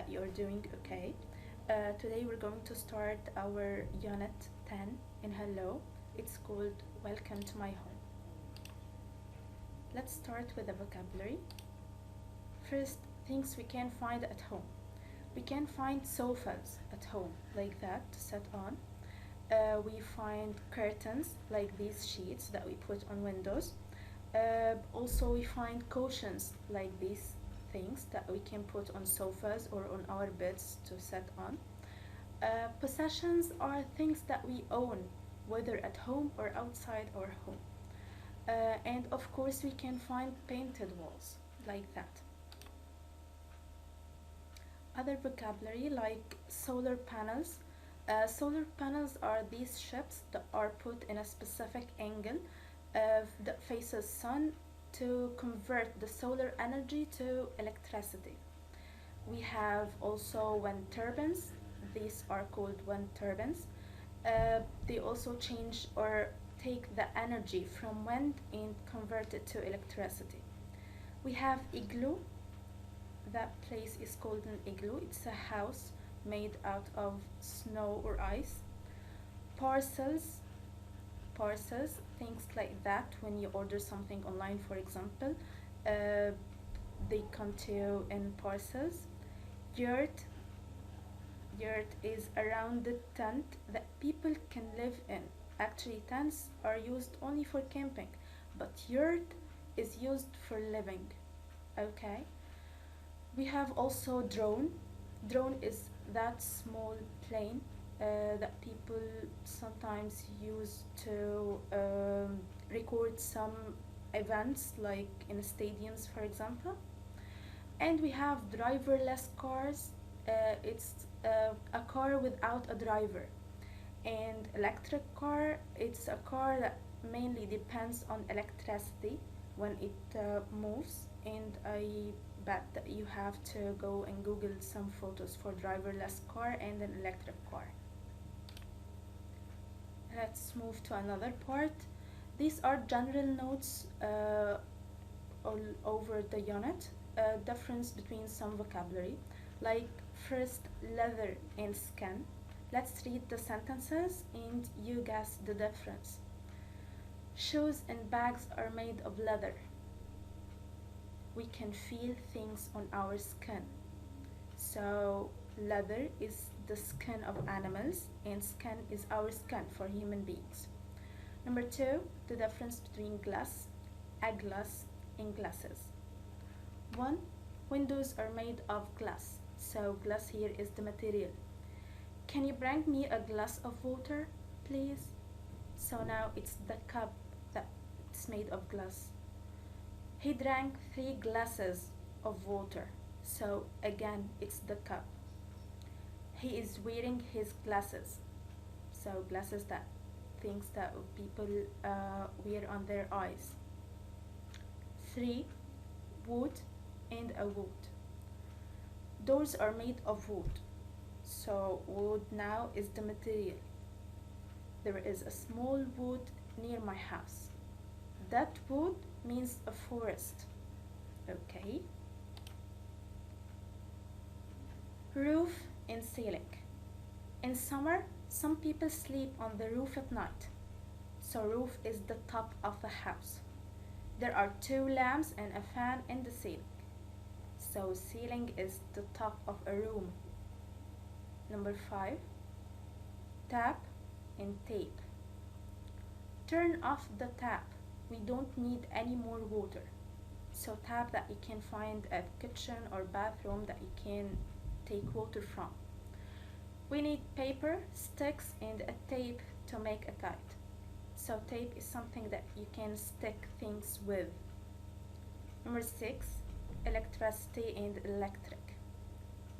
that you're doing okay. Today we're going to start our unit 10 in Hello. It's called Welcome to My Home. Let's start with the vocabulary. First, things we can find at home. We can find sofas at home like that to sit on. We find curtains like these sheets that we put on windows. Also, we find cushions like these things that we can put on sofas or on our beds to sit on. Possessions are things that we own, whether at home or outside our home. And of course, we can find painted walls like that. Other vocabulary like solar panels. Solar panels are these ships that are put in a specific angle that faces sun to convert the solar energy to electricity. We have also wind turbines. These are called wind turbines. They also change or take the energy from wind and convert it to electricity. We have igloo. That place is called an igloo. It's a house made out of snow or ice. Parcels, parcels, things like that. When you order something online, for example, they come to you in parcels. Yurt, yurt is a rounded tent that people can live in. Actually, tents are used only for camping, but yurt is used for living. Okay. We have also drone. Drone is that small plane that people sometimes use to record some events, like in stadiums, for example. And we have driverless cars. It's a car without a driver. And electric car, it's a car that mainly depends on electricity when it moves. And I bet that you have to go and Google some photos for driverless car and an electric car. Let's move to another part. These are general notes all over the unit. Difference between some vocabulary, like first leather and skin. Let's read the sentences and you guess the difference. Shoes and bags are made of leather. We can feel things on our skin. So leather is the skin of animals and skin is our skin for human beings. Number 2, the difference between glass, a glass, and glasses. 1. Windows are made of glass. So glass here is the material. Can you bring me a glass of water, please? So now it's the cup that's made of glass. He drank 3 glasses of water. So again, it's the cup. He is wearing his glasses. So glasses, that things that people wear on their eyes. 3. Wood and a wood. Doors are made of wood. So wood now is the material. There is a small wood near my house. That wood means a forest. Okay. Roof and ceiling. In summer, some people sleep on the roof at night. So roof is the top of a house. There are 2 lamps and a fan in the ceiling. So ceiling is the top of a room. Number 5. Tap and tape. Turn off the tap. We don't need any more water. So tap that you can find at kitchen or bathroom that you can take water from. We need paper, sticks, and a tape to make a kite. So tape is something that you can stick things with. Number 6, electricity and electric.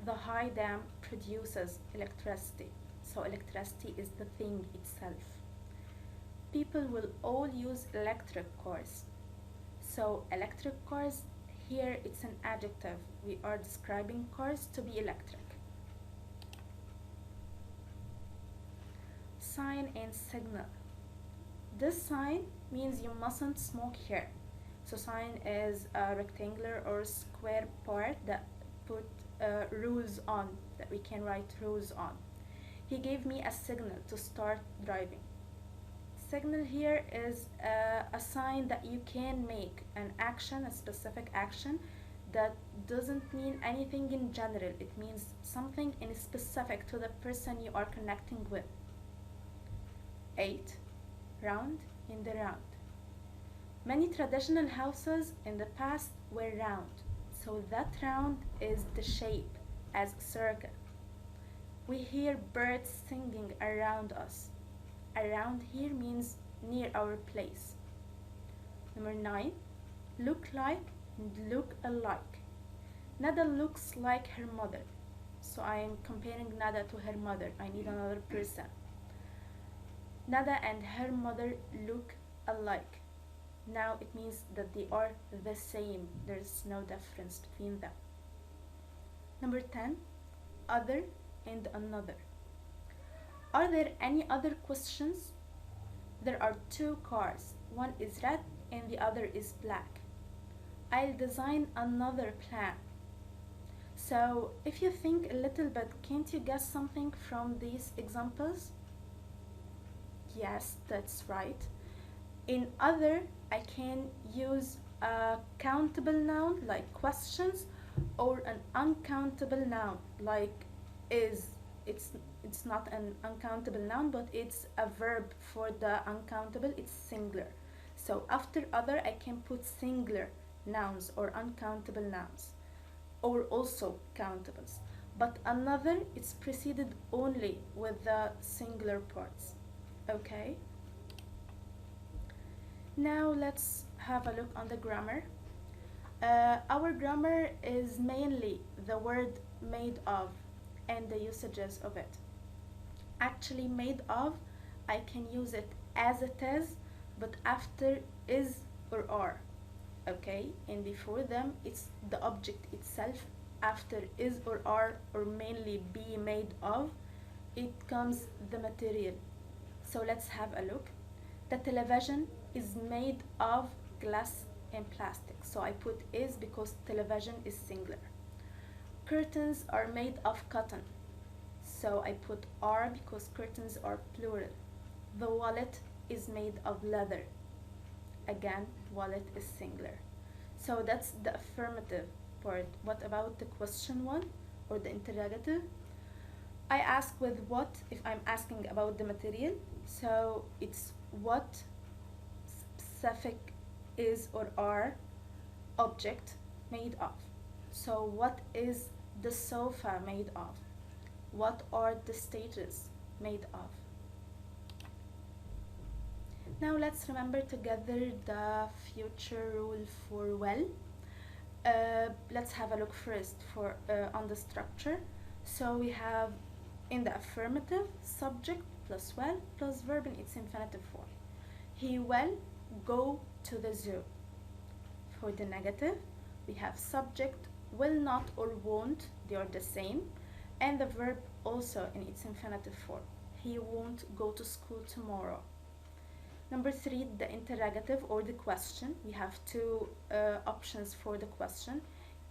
The high dam produces electricity. So electricity is the thing itself. People will all use electric cars. So electric cars, here it's an adjective. We are describing cars to be electric. Sign and signal. This sign means you mustn't smoke here. So sign is a rectangular or square part that put rules on, that we can write rules on. He gave me a signal to start driving. Signal here is a sign that you can make an action, a specific action that doesn't mean anything in general. It means something in specific to the person you are connecting with. 8. Round in the round. Many traditional houses in the past were round, so that round is the shape as a circle. We hear birds singing around us. Around here means near our place. Number 9. Look like and look alike. Nada looks like her mother. So I am comparing Nada to her mother. I need another person. Nada and her mother look alike. Now it means that they are the same. There's no difference between them. Number 10. Other and another. Are there any other questions? There are 2 cars. One is red and the other is black. I'll design another plan. So if you think a little bit, can't you guess something from these examples? Yes, that's right. In other, I can use a countable noun like questions, or an uncountable noun like is. It's not an uncountable noun, but it's a verb for the uncountable. It's singular. So after other, I can put singular nouns or uncountable nouns, or also countables. But another, it's preceded only with the singular parts. Okay? Now let's have a look on the grammar. Our grammar is mainly the word made of and the usages of it. Actually, made of, I can use it as it is, but after is or are. Okay? And before them, it's the object itself. After is or are, or mainly be made of, it comes the material. So let's have a look. The television is made of glass and plastic. So I put is because television is singular. Curtains are made of cotton. So I put are because curtains are plural. The wallet is made of leather. Again, wallet is singular. So that's the affirmative part. What about the question one or the interrogative? I ask with what if I'm asking about the material. So it's what specific is or are object made of. So what is the sofa made of? What are the stages made of? Now let's remember together the future rule for well. Let's have a look first for on the structure. So we have in the affirmative subject plus well plus verb in its infinitive form. He will go to the zoo. For the negative, we have subject will not or won't, they are the same, and the verb also in its infinitive form. He won't go to school tomorrow. Number 3, the interrogative or the question. We have 2 options for the question.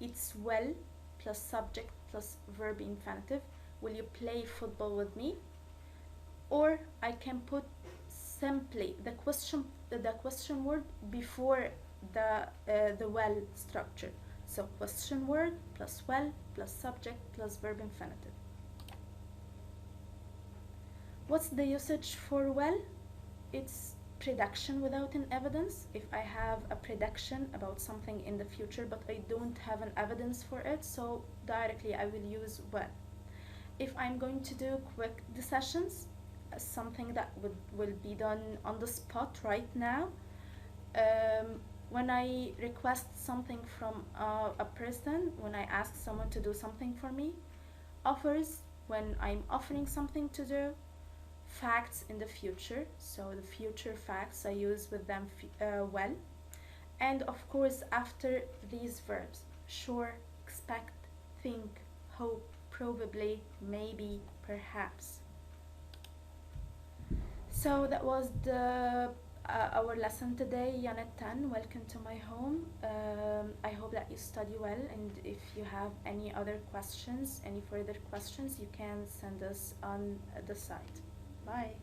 It's will plus subject plus verb infinitive. Will you play football with me? Or I can put simply the question word before the well structure. So question word plus well plus subject plus verb infinitive. What's the usage for well? It's prediction without an evidence. If I have a prediction about something in the future but I don't have an evidence for it, so directly I will use well. If I'm going to do quick decisions, something that will be done on the spot right now, when I request something from a person, when I ask someone to do something for me, offers, when I'm offering something to do, facts in the future, so the future facts I use with them well, and of course after these verbs, sure, expect, think, hope, probably, maybe, perhaps. So that was the our lesson today, Unit 10. Welcome to my home. I hope that you study well, and if you have any other questions, any further questions, you can send us on the site. Bye.